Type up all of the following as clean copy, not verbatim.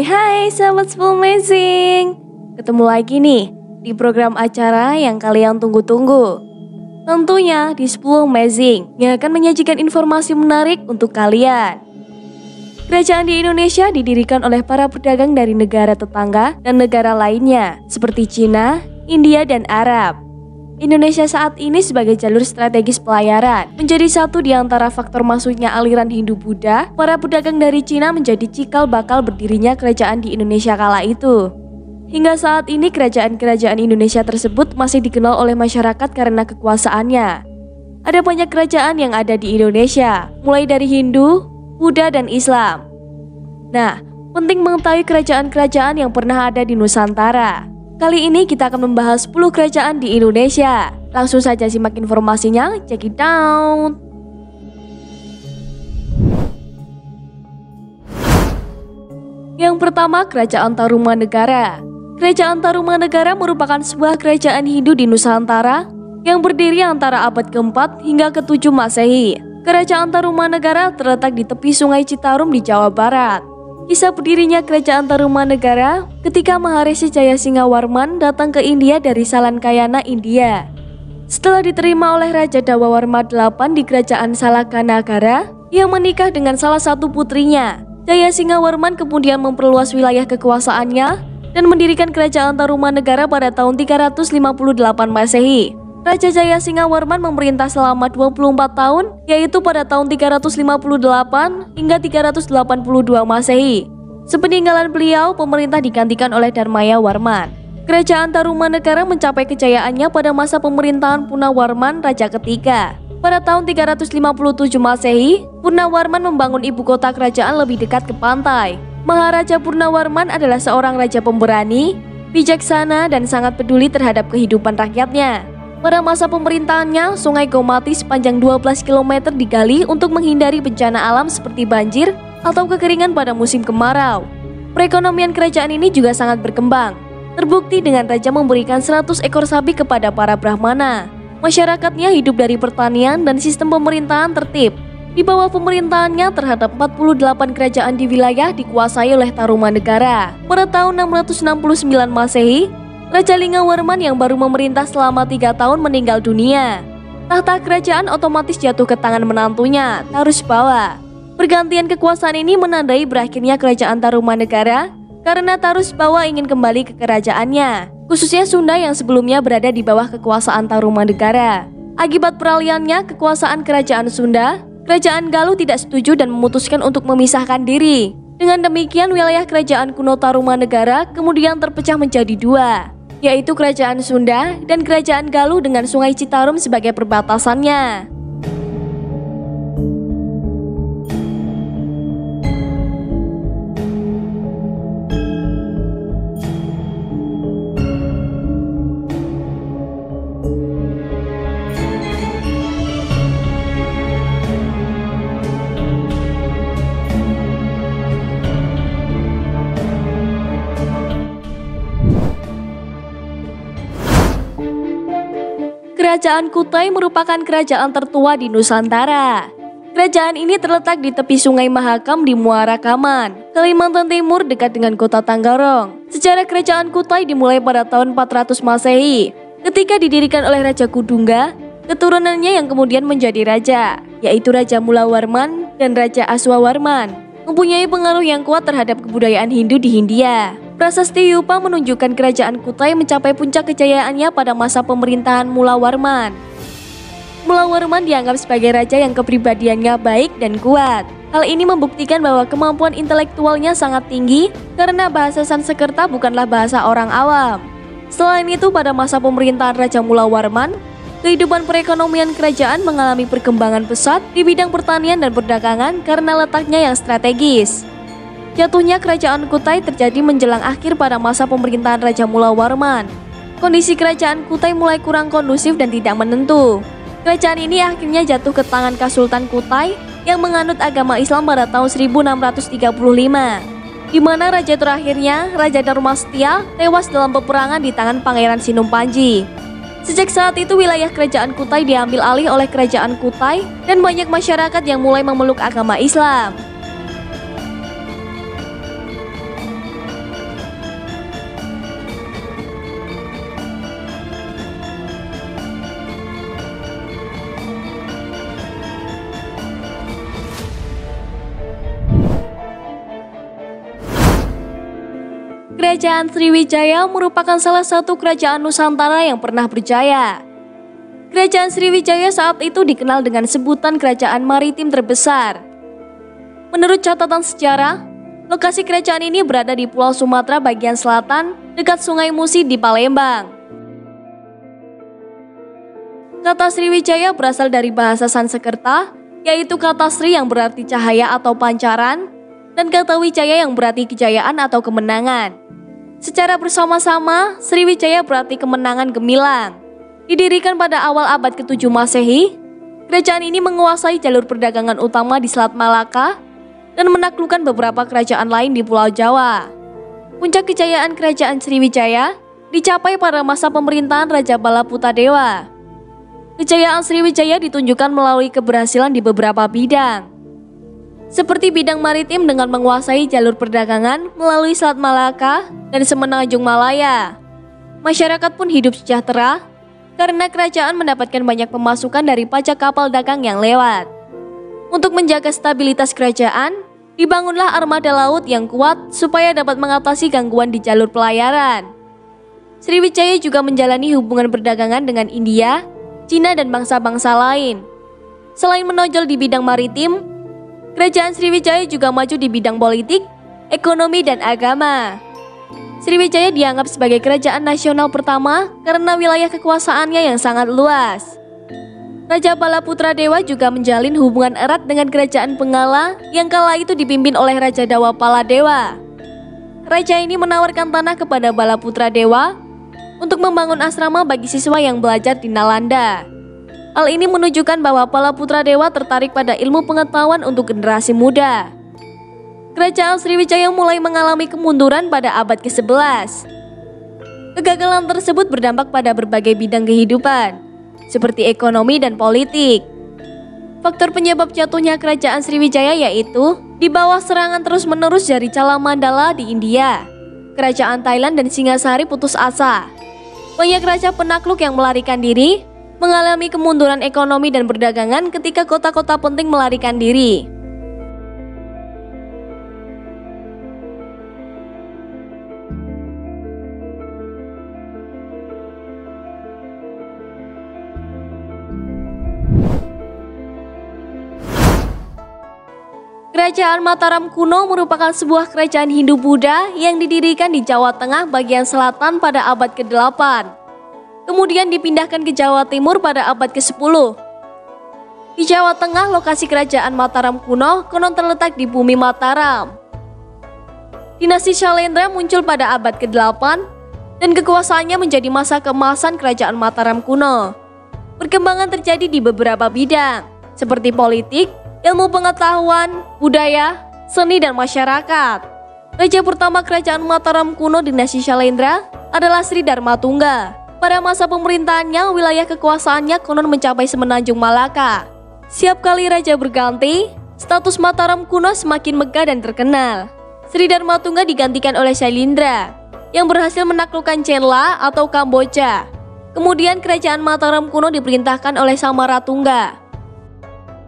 Hai sahabat 10 Amazing. Ketemu lagi nih di program acara yang kalian tunggu-tunggu. Tentunya di 10 Amazing yang akan menyajikan informasi menarik untuk kalian. Kerajaan di Indonesia didirikan oleh para pedagang dari negara tetangga dan negara lainnya seperti Cina, India, dan Arab. Indonesia saat ini sebagai jalur strategis pelayaran menjadi satu di antara faktor masuknya aliran Hindu-Buddha. Para pedagang dari Cina menjadi cikal bakal berdirinya kerajaan di Indonesia kala itu. Hingga saat ini kerajaan-kerajaan Indonesia tersebut masih dikenal oleh masyarakat karena kekuasaannya. Ada banyak kerajaan yang ada di Indonesia, mulai dari Hindu, Buddha, dan Islam. Nah, penting mengetahui kerajaan-kerajaan yang pernah ada di Nusantara. Kali ini kita akan membahas 10 kerajaan di Indonesia. Langsung saja simak informasinya, check it out. Yang pertama, Kerajaan Tarumanegara. Kerajaan Tarumanegara merupakan sebuah kerajaan Hindu di Nusantara yang berdiri antara abad ke-4 hingga ke-7 Masehi. Kerajaan Tarumanegara terletak di tepi Sungai Citarum di Jawa Barat. Kisah berdirinya Kerajaan Tarumanegara ketika Maharishi Jayasingawarman datang ke India dari Salankayana, India. Setelah diterima oleh Raja Dawawarma VIII di Kerajaan Salakanagara, ia menikah dengan salah satu putrinya. Jayasingawarman kemudian memperluas wilayah kekuasaannya dan mendirikan Kerajaan Tarumanegara pada tahun 358 Masehi. Raja Jayasingawarman memerintah selama 24 tahun, yaitu pada tahun 358 hingga 382 Masehi. Sepeninggalan beliau, pemerintah digantikan oleh Dharmayawarman. Kerajaan Tarumanegara mencapai kejayaannya pada masa pemerintahan Purnawarman Raja ketiga. Pada tahun 357 Masehi, Purnawarman membangun ibu kota kerajaan lebih dekat ke pantai. Maharaja Purnawarman adalah seorang raja pemberani, bijaksana, dan sangat peduli terhadap kehidupan rakyatnya. Pada masa pemerintahannya, Sungai Gomati sepanjang 12 km digali untuk menghindari bencana alam seperti banjir atau kekeringan pada musim kemarau. Perekonomian kerajaan ini juga sangat berkembang. Terbukti dengan raja memberikan 100 ekor sapi kepada para Brahmana. Masyarakatnya hidup dari pertanian dan sistem pemerintahan tertib. Di bawah pemerintahannya terhadap 48 kerajaan di wilayah dikuasai oleh Tarumanegara. Pada tahun 669 Masehi, Raja Linggawarman yang baru memerintah selama 3 tahun meninggal dunia. Tahta kerajaan otomatis jatuh ke tangan menantunya, Tarusbawa. Pergantian kekuasaan ini menandai berakhirnya kerajaan Tarumanegara karena Tarusbawa ingin kembali ke kerajaannya, khususnya Sunda yang sebelumnya berada di bawah kekuasaan Tarumanegara. Akibat peralihannya kekuasaan kerajaan Sunda, kerajaan Galuh tidak setuju dan memutuskan untuk memisahkan diri. Dengan demikian wilayah kerajaan kuno Tarumanegara kemudian terpecah menjadi dua, yaitu Kerajaan Sunda dan Kerajaan Galuh dengan Sungai Citarum sebagai perbatasannya. Kerajaan Kutai merupakan kerajaan tertua di Nusantara. Kerajaan ini terletak di tepi Sungai Mahakam di Muara Kaman, Kalimantan Timur dekat dengan kota Tanggarong. Sejarah kerajaan Kutai dimulai pada tahun 400 Masehi, ketika didirikan oleh Raja Kudungga, keturunannya yang kemudian menjadi raja, yaitu Raja Mulawarman dan Raja Aswawarman, mempunyai pengaruh yang kuat terhadap kebudayaan Hindu di Hindia. Prasasti Yupa menunjukkan kerajaan Kutai mencapai puncak kejayaannya pada masa pemerintahan Mulawarman. Mulawarman dianggap sebagai raja yang kepribadiannya baik dan kuat. Hal ini membuktikan bahwa kemampuan intelektualnya sangat tinggi karena bahasa Sanskerta bukanlah bahasa orang awam. Selain itu, pada masa pemerintahan Raja Mulawarman, kehidupan perekonomian kerajaan mengalami perkembangan pesat di bidang pertanian dan perdagangan karena letaknya yang strategis. Jatuhnya kerajaan Kutai terjadi menjelang akhir pada masa pemerintahan Raja Mulawarman. Kondisi kerajaan Kutai mulai kurang kondusif dan tidak menentu. Kerajaan ini akhirnya jatuh ke tangan Kasultan Kutai yang menganut agama Islam pada tahun 1635, di mana raja terakhirnya, Raja Dharmastia, tewas dalam peperangan di tangan Pangeran Sinumpanji. Sejak saat itu wilayah kerajaan Kutai diambil alih oleh kerajaan Kutai dan banyak masyarakat yang mulai memeluk agama Islam. Kerajaan Sriwijaya merupakan salah satu kerajaan Nusantara yang pernah berjaya. Kerajaan Sriwijaya saat itu dikenal dengan sebutan kerajaan maritim terbesar. Menurut catatan sejarah, lokasi kerajaan ini berada di Pulau Sumatera bagian selatan dekat Sungai Musi di Palembang. Kata Sriwijaya berasal dari bahasa Sanskerta, yaitu kata Sri yang berarti cahaya atau pancaran, dan kata Wijaya yang berarti kejayaan atau kemenangan. Secara bersama-sama, Sriwijaya berarti kemenangan gemilang. Didirikan pada awal abad ke-7 Masehi, kerajaan ini menguasai jalur perdagangan utama di Selat Malaka dan menaklukkan beberapa kerajaan lain di Pulau Jawa. Puncak kejayaan kerajaan Sriwijaya dicapai pada masa pemerintahan Raja Balaputradewa. Kejayaan Sriwijaya ditunjukkan melalui keberhasilan di beberapa bidang, seperti bidang maritim dengan menguasai jalur perdagangan melalui Selat Malaka dan Semenanjung Malaya. Masyarakat pun hidup sejahtera karena kerajaan mendapatkan banyak pemasukan dari pajak kapal dagang yang lewat. Untuk menjaga stabilitas kerajaan, dibangunlah armada laut yang kuat supaya dapat mengatasi gangguan di jalur pelayaran. Sriwijaya juga menjalani hubungan perdagangan dengan India, Cina, dan bangsa-bangsa lain. Selain menonjol di bidang maritim, kerajaan Sriwijaya juga maju di bidang politik, ekonomi, dan agama. Sriwijaya dianggap sebagai kerajaan nasional pertama karena wilayah kekuasaannya yang sangat luas. Raja Balaputradewa juga menjalin hubungan erat dengan kerajaan Benggala yang kala itu dipimpin oleh Raja Dawapaladewa. Raja ini menawarkan tanah kepada Balaputradewa untuk membangun asrama bagi siswa yang belajar di Nalanda. Hal ini menunjukkan bahwa Balaputradewa tertarik pada ilmu pengetahuan untuk generasi muda. Kerajaan Sriwijaya mulai mengalami kemunduran pada abad ke-11. Kegagalan tersebut berdampak pada berbagai bidang kehidupan, seperti ekonomi dan politik. Faktor penyebab jatuhnya kerajaan Sriwijaya yaitu di bawah serangan terus-menerus dari Cala Mandala di India. Kerajaan Thailand dan Singasari putus asa. Banyak raja penakluk yang melarikan diri, mengalami kemunduran ekonomi dan perdagangan ketika kota-kota penting melarikan diri. Kerajaan Mataram kuno merupakan sebuah kerajaan Hindu-Buddha yang didirikan di Jawa Tengah bagian selatan pada abad ke-8. Kemudian dipindahkan ke Jawa Timur pada abad ke-10. Di Jawa Tengah, lokasi kerajaan Mataram kuno konon terletak di bumi Mataram. Dinasti Syailendra muncul pada abad ke-8 dan kekuasaannya menjadi masa keemasan kerajaan Mataram kuno. Perkembangan terjadi di beberapa bidang, seperti politik, ilmu pengetahuan, budaya, seni, dan masyarakat. Raja pertama kerajaan Mataram kuno dinasti Syailendra adalah Sri Dharmatungga. Pada masa pemerintahannya, wilayah kekuasaannya konon mencapai Semenanjung Malaka. Setiap kali raja berganti, status Mataram kuno semakin megah dan terkenal. Sri Dharmatungga digantikan oleh Syailendra, yang berhasil menaklukkan Chenla atau Kamboja. Kemudian kerajaan Mataram kuno diperintahkan oleh Samaratungga.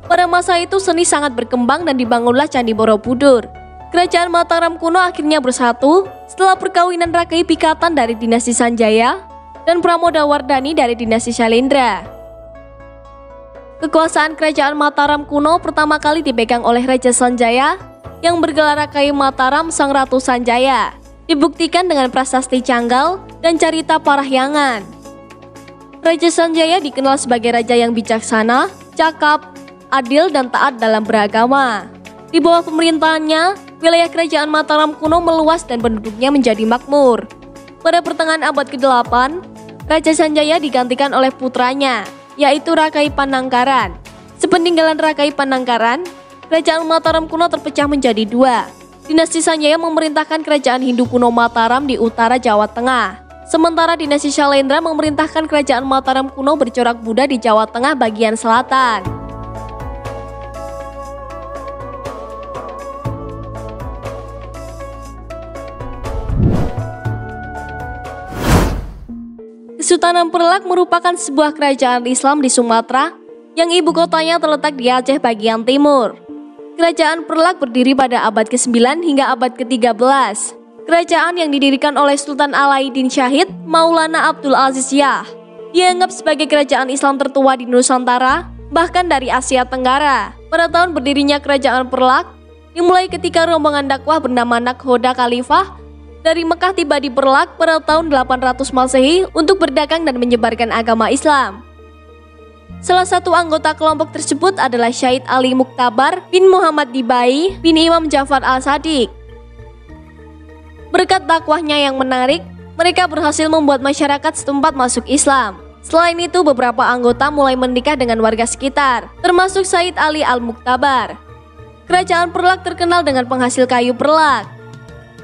Pada masa itu seni sangat berkembang dan dibangunlah Candi Borobudur. Kerajaan Mataram kuno akhirnya bersatu setelah perkawinan Rakai Pikatan dari dinasti Sanjaya dan Pramodawardhani dari dinasti Syailendra. Kekuasaan kerajaan Mataram kuno pertama kali dipegang oleh Raja Sanjaya yang bergelar Rakai Mataram Sang Ratu Sanjaya. Dibuktikan dengan prasasti Canggal dan Carita Parahyangan. Raja Sanjaya dikenal sebagai raja yang bijaksana, cakap, adil, dan taat dalam beragama. Di bawah pemerintahannya, wilayah kerajaan Mataram kuno meluas dan penduduknya menjadi makmur. Pada pertengahan abad ke-8, Raja Sanjaya digantikan oleh putranya, yaitu Rakai Panangkaran. Sepeninggalan Rakai Panangkaran, kerajaan Mataram kuno terpecah menjadi dua. Dinasti Sanjaya memerintahkan kerajaan Hindu kuno Mataram di utara Jawa Tengah. Sementara dinasti Syailendra memerintahkan kerajaan Mataram kuno bercorak Buddha di Jawa Tengah bagian selatan. Kesultanan Perlak merupakan sebuah kerajaan Islam di Sumatera yang ibu kotanya terletak di Aceh bagian timur. Kerajaan Perlak berdiri pada abad ke-9 hingga abad ke-13. kerajaan yang didirikan oleh Sultan Alauddin Syahid Maulana Abdul Aziz Shah. Dianggap sebagai kerajaan Islam tertua di Nusantara, bahkan dari Asia Tenggara. Pada tahun berdirinya kerajaan Perlak, dimulai ketika rombongan dakwah bernama Nakhoda Khalifah dari Mekah tiba di Perlak pada tahun 800 Masehi untuk berdagang dan menyebarkan agama Islam. Salah satu anggota kelompok tersebut adalah Syahid Ali Muktabar bin Muhammad Dibai bin Imam Ja'far Al-Shadiq. Berkat dakwahnya yang menarik, mereka berhasil membuat masyarakat setempat masuk Islam. Selain itu, beberapa anggota mulai menikah dengan warga sekitar, termasuk Syahid Ali Al-Muktabar. Kerajaan Perlak terkenal dengan penghasil kayu perlak.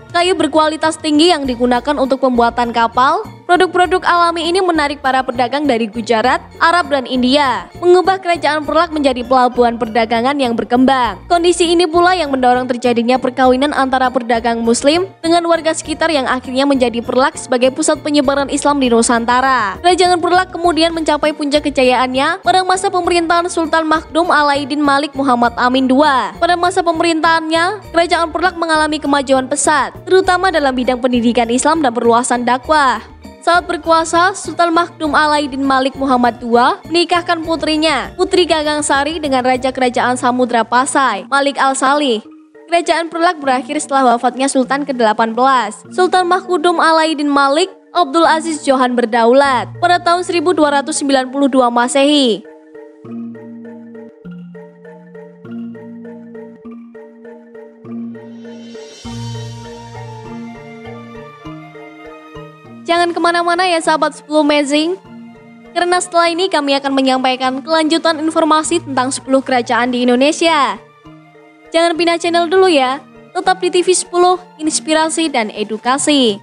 Kayu berkualitas tinggi yang digunakan untuk pembuatan kapal. Produk-produk alami ini menarik para pedagang dari Gujarat, Arab, dan India, mengubah kerajaan Perlak menjadi pelabuhan perdagangan yang berkembang. Kondisi ini pula yang mendorong terjadinya perkawinan antara pedagang Muslim dengan warga sekitar yang akhirnya menjadi Perlak sebagai pusat penyebaran Islam di Nusantara. Kerajaan Perlak kemudian mencapai puncak kejayaannya pada masa pemerintahan Sultan Makhdum Alauddin Malik Muhammad Amin II. Pada masa pemerintahannya, kerajaan Perlak mengalami kemajuan pesat, terutama dalam bidang pendidikan Islam dan perluasan dakwah. Saat berkuasa, Sultan Makhdum Alauddin Malik Muhammad II menikahkan putrinya, Putri Gagang Sari, dengan Raja Kerajaan Samudra Pasai, Malik Al-Salih. Kerajaan Perlak berakhir setelah wafatnya Sultan ke-18. Sultan Makhdum Alauddin Malik Abdul Aziz Johan berdaulat pada tahun 1292 Masehi. Jangan kemana-mana ya sahabat 10 Amazing, karena setelah ini kami akan menyampaikan kelanjutan informasi tentang 10 kerajaan di Indonesia. Jangan pindah channel dulu ya, tetap di TV 10, inspirasi dan edukasi.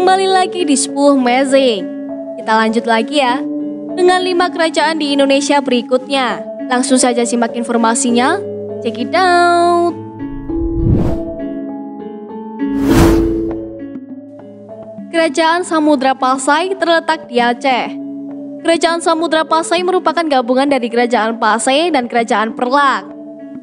Kembali lagi di 10 Amazing. Kita lanjut lagi ya dengan 5 kerajaan di Indonesia berikutnya. Langsung saja simak informasinya. Check it out. Kerajaan Samudra Pasai terletak di Aceh. Kerajaan Samudra Pasai merupakan gabungan dari Kerajaan Pasai dan Kerajaan Perlak.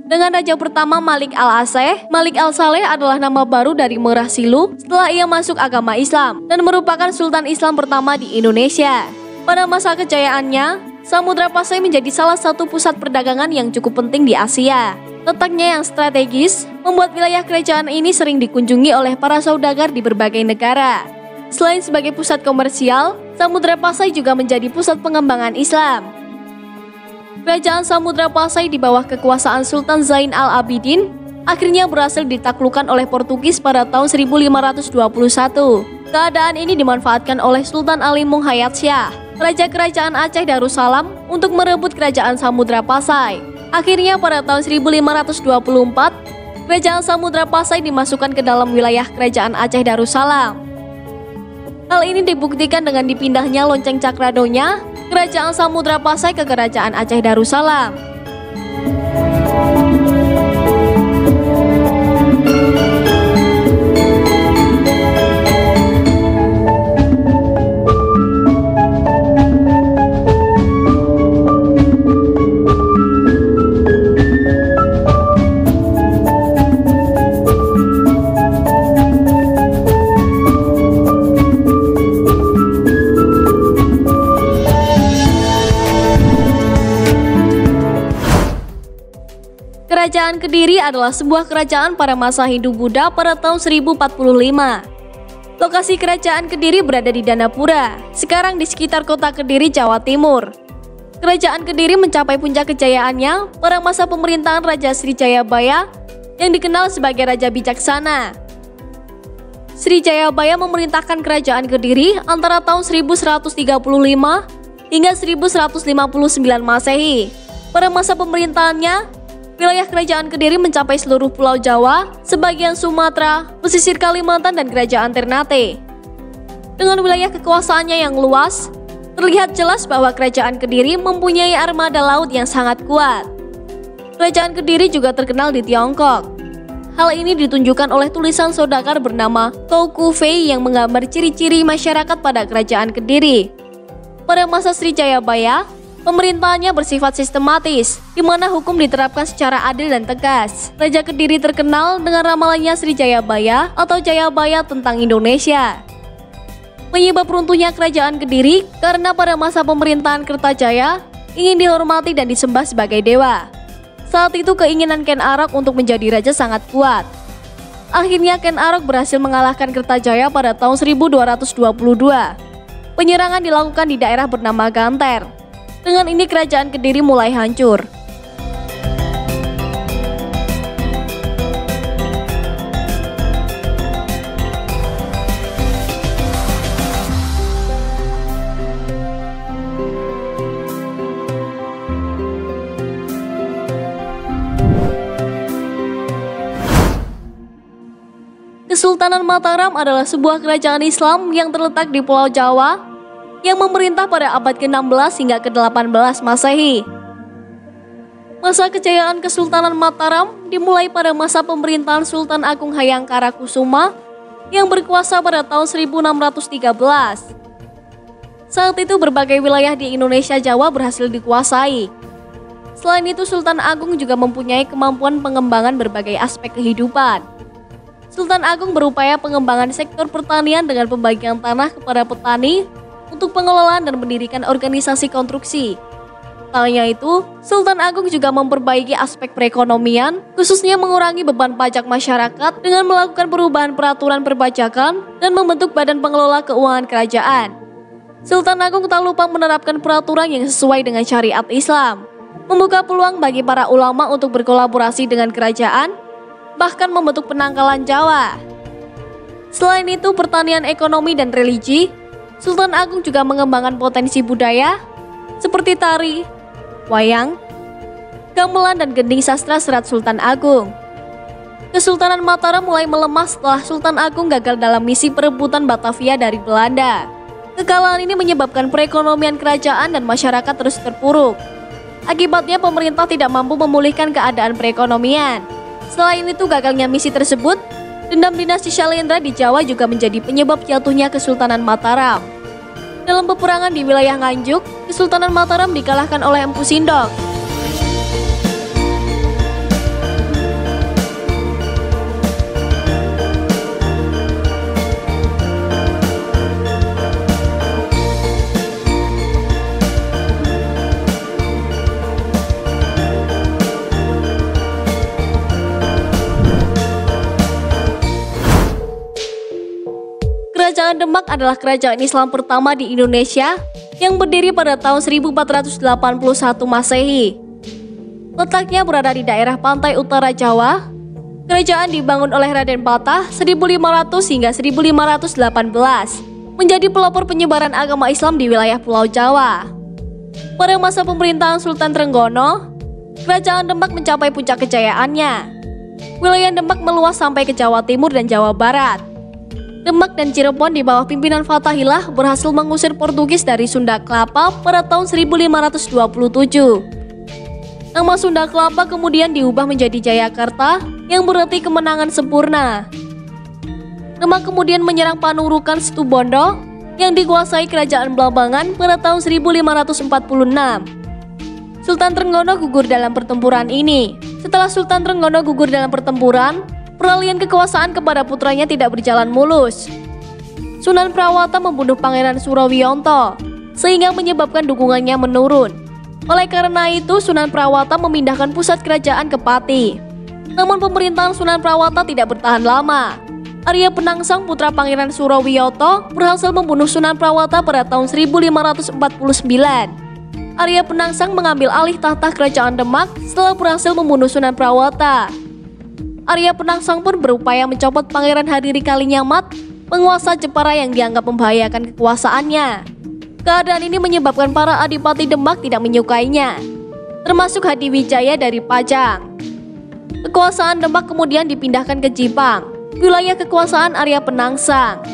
Dengan raja pertama Malik Al-Aceh, Malik Al-Saleh adalah nama baru dari Merah Silu setelah ia masuk agama Islam dan merupakan sultan Islam pertama di Indonesia. Pada masa kejayaannya, Samudra Pasai menjadi salah satu pusat perdagangan yang cukup penting di Asia. Letaknya yang strategis membuat wilayah kerajaan ini sering dikunjungi oleh para saudagar di berbagai negara. Selain sebagai pusat komersial, Samudra Pasai juga menjadi pusat pengembangan Islam. Kerajaan Samudra Pasai di bawah kekuasaan Sultan Zain Al-Abidin akhirnya berhasil ditaklukkan oleh Portugis pada tahun 1521. Keadaan ini dimanfaatkan oleh Sultan Alimung Hayat Shah, Raja Kerajaan Aceh Darussalam, untuk merebut Kerajaan Samudra Pasai. Akhirnya pada tahun 1524, Kerajaan Samudra Pasai dimasukkan ke dalam wilayah Kerajaan Aceh Darussalam. Hal ini dibuktikan dengan dipindahnya lonceng Cakradonya Kerajaan Samudra Pasai ke Kerajaan Aceh Darussalam. Kerajaan Kediri adalah sebuah kerajaan pada masa Hindu-Buddha pada tahun 1045. Lokasi kerajaan Kediri berada di Danapura, sekarang di sekitar kota Kediri, Jawa Timur. Kerajaan Kediri mencapai puncak kejayaannya pada masa pemerintahan Raja Sri Jayabaya yang dikenal sebagai Raja Bijaksana. Sri Jayabaya memerintahkan kerajaan Kediri antara tahun 1135 hingga 1159 Masehi. Pada masa pemerintahannya, wilayah kerajaan Kediri mencapai seluruh Pulau Jawa, sebagian Sumatera, pesisir Kalimantan, dan kerajaan Ternate. Dengan wilayah kekuasaannya yang luas, terlihat jelas bahwa kerajaan Kediri mempunyai armada laut yang sangat kuat. Kerajaan Kediri juga terkenal di Tiongkok. Hal ini ditunjukkan oleh tulisan saudagar bernama Tauku Fei yang menggambar ciri-ciri masyarakat pada kerajaan Kediri. Pada masa Sri Jayabaya, pemerintahannya bersifat sistematis, di mana hukum diterapkan secara adil dan tegas. Raja Kediri terkenal dengan ramalannya Sri Jayabaya atau Jayabaya tentang Indonesia. Penyebab runtuhnya kerajaan Kediri karena pada masa pemerintahan Kertajaya ingin dihormati dan disembah sebagai dewa. Saat itu keinginan Ken Arok untuk menjadi raja sangat kuat. Akhirnya Ken Arok berhasil mengalahkan Kertajaya pada tahun 1222. Penyerangan dilakukan di daerah bernama Ganter. Dengan ini kerajaan Kediri mulai hancur. Kesultanan Mataram adalah sebuah kerajaan Islam yang terletak di Pulau Jawa yang memerintah pada abad ke-16 hingga ke-18 Masehi. Masa kejayaan Kesultanan Mataram dimulai pada masa pemerintahan Sultan Agung Hayangkara Kusuma yang berkuasa pada tahun 1613. Saat itu berbagai wilayah di Indonesia Jawa berhasil dikuasai. Selain itu Sultan Agung juga mempunyai kemampuan pengembangan berbagai aspek kehidupan. Sultan Agung berupaya pengembangan sektor pertanian dengan pembagian tanah kepada petani untuk pengelolaan dan mendirikan organisasi konstruksi. Tak hanya itu, Sultan Agung juga memperbaiki aspek perekonomian, khususnya mengurangi beban pajak masyarakat dengan melakukan perubahan peraturan perpajakan dan membentuk badan pengelola keuangan kerajaan. Sultan Agung tak lupa menerapkan peraturan yang sesuai dengan syariat Islam, membuka peluang bagi para ulama untuk berkolaborasi dengan kerajaan, bahkan membentuk penangkalan Jawa. Selain itu, pertanian, ekonomi, dan religi, Sultan Agung juga mengembangkan potensi budaya seperti tari, wayang, gamelan, dan gending sastra serat Sultan Agung. Kesultanan Mataram mulai melemah setelah Sultan Agung gagal dalam misi perebutan Batavia dari Belanda. Kekalahan ini menyebabkan perekonomian kerajaan dan masyarakat terus terpuruk. Akibatnya pemerintah tidak mampu memulihkan keadaan perekonomian. Selain itu, gagalnya misi tersebut, dendam dinasti Syailendra di Jawa juga menjadi penyebab jatuhnya Kesultanan Mataram. Dalam peperangan di wilayah Nganjuk, Kesultanan Mataram dikalahkan oleh Empu Sindok. Kerajaan Demak adalah kerajaan Islam pertama di Indonesia yang berdiri pada tahun 1481 Masehi. Letaknya berada di daerah pantai utara Jawa. Kerajaan dibangun oleh Raden Patah 1500 hingga 1518, menjadi pelopor penyebaran agama Islam di wilayah Pulau Jawa. Pada masa pemerintahan Sultan Trenggono, kerajaan Demak mencapai puncak kejayaannya. Wilayah Demak meluas sampai ke Jawa Timur dan Jawa Barat. Demak dan Cirebon di bawah pimpinan Fathaillah berhasil mengusir Portugis dari Sunda Kelapa pada tahun 1527. Nama Sunda Kelapa kemudian diubah menjadi Jayakarta yang berarti kemenangan sempurna. Demak kemudian menyerang Panurukan Situbondo yang dikuasai kerajaan Blambangan pada tahun 1546. Sultan Trenggono gugur dalam pertempuran ini. Setelah Sultan Trenggono gugur dalam pertempuran, peralihan kekuasaan kepada putranya tidak berjalan mulus. Sunan Prawata membunuh Pangeran Surawiyonto, sehingga menyebabkan dukungannya menurun. Oleh karena itu, Sunan Prawata memindahkan pusat kerajaan ke Pati. Namun pemerintahan Sunan Prawata tidak bertahan lama. Arya Penangsang, putra Pangeran Surawiyonto, berhasil membunuh Sunan Prawata pada tahun 1549. Arya Penangsang mengambil alih tahta kerajaan Demak setelah berhasil membunuh Sunan Prawata. Arya Penangsang pun berupaya mencopot Pangeran Hadiri Kalinyamat, penguasa Jepara yang dianggap membahayakan kekuasaannya. Keadaan ini menyebabkan para adipati Demak tidak menyukainya, termasuk Hadiwijaya dari Pajang. Kekuasaan Demak kemudian dipindahkan ke Jipang, wilayah kekuasaan Arya Penangsang.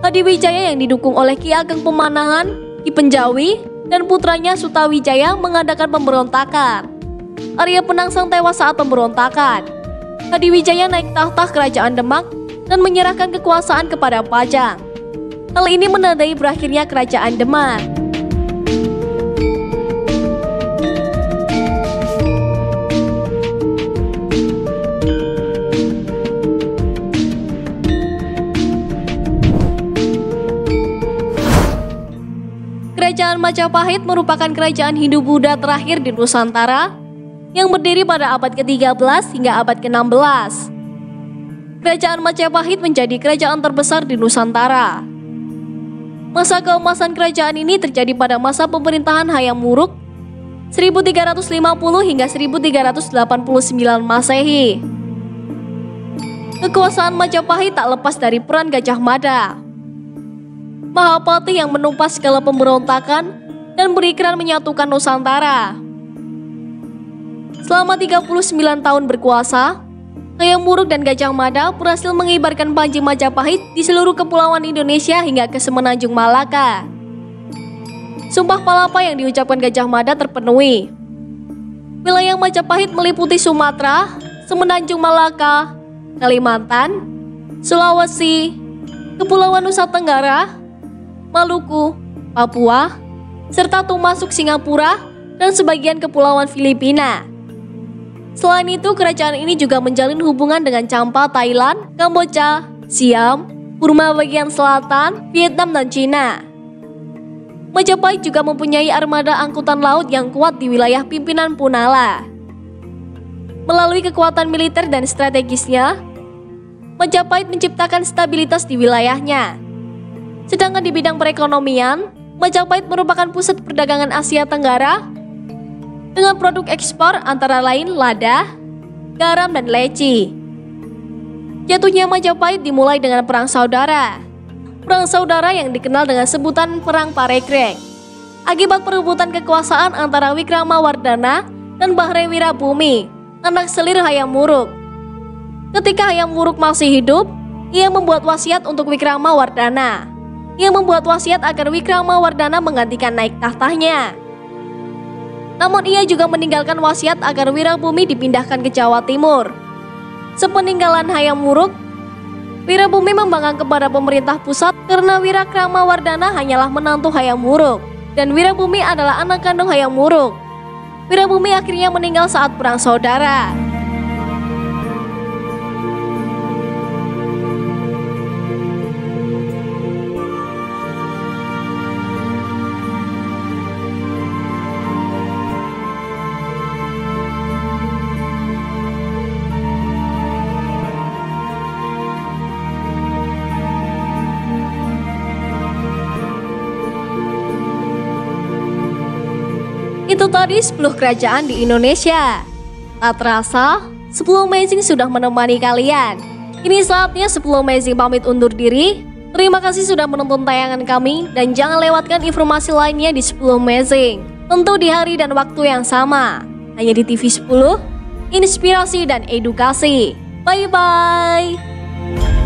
Hadiwijaya yang didukung oleh Ki Ageng Pemanahan, Ki Penjawi, dan putranya Sutawijaya mengadakan pemberontakan. Arya Penangsang tewas saat pemberontakan. Hadiwijaya naik tahta kerajaan Demak dan menyerahkan kekuasaan kepada Pajang. Hal ini menandai berakhirnya kerajaan Demak. Kerajaan Majapahit merupakan kerajaan Hindu-Buddha terakhir di Nusantara yang berdiri pada abad ke-13 hingga abad ke-16. Kerajaan Majapahit menjadi kerajaan terbesar di Nusantara. Masa keemasan kerajaan ini terjadi pada masa pemerintahan Hayam Wuruk 1350 hingga 1389 Masehi. Kekuasaan Majapahit tak lepas dari peran Gajah Mada, Mahapati yang menumpas segala pemberontakan dan berikrar menyatukan Nusantara. Selama 39 tahun berkuasa, Hayam Wuruk dan Gajah Mada berhasil mengibarkan panji Majapahit di seluruh kepulauan Indonesia hingga ke Semenanjung Malaka. Sumpah Palapa yang diucapkan Gajah Mada terpenuhi. Wilayah Majapahit meliputi Sumatera, Semenanjung Malaka, Kalimantan, Sulawesi, Kepulauan Nusa Tenggara, Maluku, Papua, serta termasuk Singapura dan sebagian kepulauan Filipina. Selain itu, kerajaan ini juga menjalin hubungan dengan Champa, Thailand, Kamboja, Siam, Burma bagian selatan, Vietnam, dan Cina. Majapahit juga mempunyai armada angkutan laut yang kuat di wilayah pimpinan Punala. Melalui kekuatan militer dan strategisnya, Majapahit menciptakan stabilitas di wilayahnya. Sedangkan di bidang perekonomian, Majapahit merupakan pusat perdagangan Asia Tenggara dengan produk ekspor antara lain lada, garam, dan leci. Jatuhnya Majapahit dimulai dengan Perang Saudara. Perang Saudara yang dikenal dengan sebutan Perang Parekrek, akibat perebutan kekuasaan antara Wikramawardhana dan Bahre Wirabumi, anak selir Hayam Wuruk. Ketika Hayam Wuruk masih hidup, ia membuat wasiat untuk Wikramawardhana. Ia membuat wasiat agar Wikramawardhana menggantikan naik tahtanya. Namun ia juga meninggalkan wasiat agar Wirabumi dipindahkan ke Jawa Timur. Sepeninggalan Hayam Wuruk, Wirabumi membangkang kepada pemerintah pusat karena Wikramawardhana hanyalah menantu Hayam Wuruk dan Wirabumi adalah anak kandung Hayam Wuruk. Wirabumi akhirnya meninggal saat Perang Saudara. Itu tadi 10 kerajaan di Indonesia. Tak terasa, 10 Amazing sudah menemani kalian. Kini saatnya 10 Amazing pamit undur diri. Terima kasih sudah menonton tayangan kami dan jangan lewatkan informasi lainnya di 10 Amazing. Tentu di hari dan waktu yang sama. Hanya di TV 10, inspirasi dan edukasi. Bye-bye.